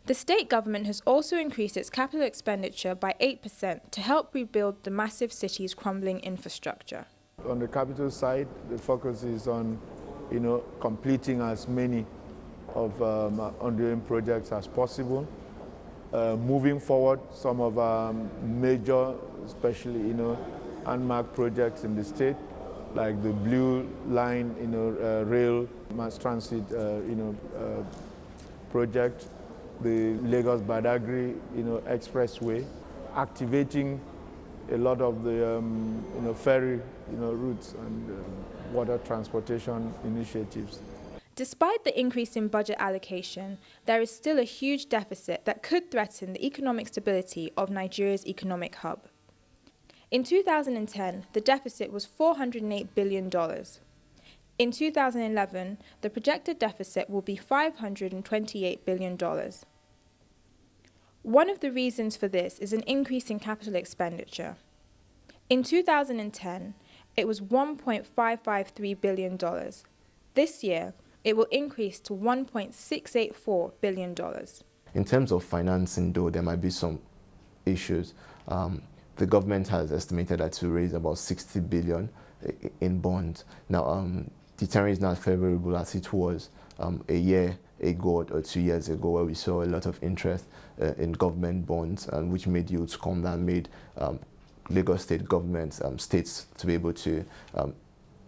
The state government has also increased its capital expenditure by 8% to help rebuild the massive city's crumbling infrastructure. On the capital side, the focus is on, completing as many of ongoing projects as possible. Moving forward, some of our major, especially, landmark projects in the state, like the Blue Line, rail mass transit, project, the Lagos-Badagry, expressway, activating a lot of the, ferry, routes and water transportation initiatives. Despite the increase in budget allocation, there is still a huge deficit that could threaten the economic stability of Nigeria's economic hub. In 2010, the deficit was $408 billion. In 2011, the projected deficit will be $528 billion. One of the reasons for this is an increase in capital expenditure. In 2010, it was $1.553 billion. This year, it will increase to $1.684 billion. In terms of financing, though, there might be some issues. The government has estimated that to raise about $60 billion in bonds. Now, the terrain is not favorable as it was a year ago or 2 years ago, where we saw a lot of interest in government bonds, and which made yields come down, made Lagos state governments, states to be able to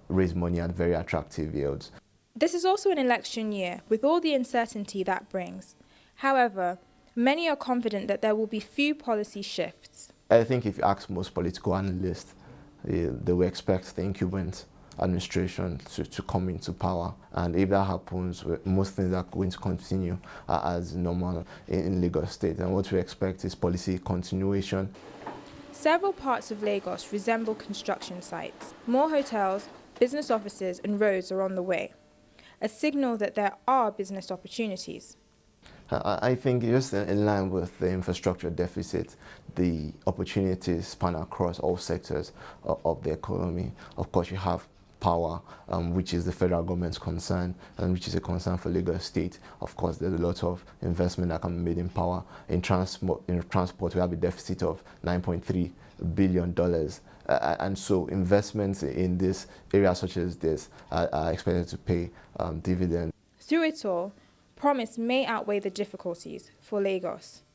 raise money at very attractive yields. This is also an election year, with all the uncertainty that brings. However, many are confident that there will be few policy shifts. I think if you ask most political analysts, they will expect the incumbent administration to come into power. And if that happens, most things are going to continue as normal in Lagos State. And what we expect is policy continuation. Several parts of Lagos resemble construction sites. More hotels, business offices and roads are on the way, a signal that there are business opportunities. I think just in line with the infrastructure deficit, the opportunities span across all sectors of the economy. Of course, you have power, which is the federal government's concern, and which is a concern for Lagos State. Of course, there's a lot of investment that can be made in power. In transport, we have a deficit of $9.3 billion. And so investments in this area such as this are expected to pay dividends. Through it all, promise may outweigh the difficulties for Lagos.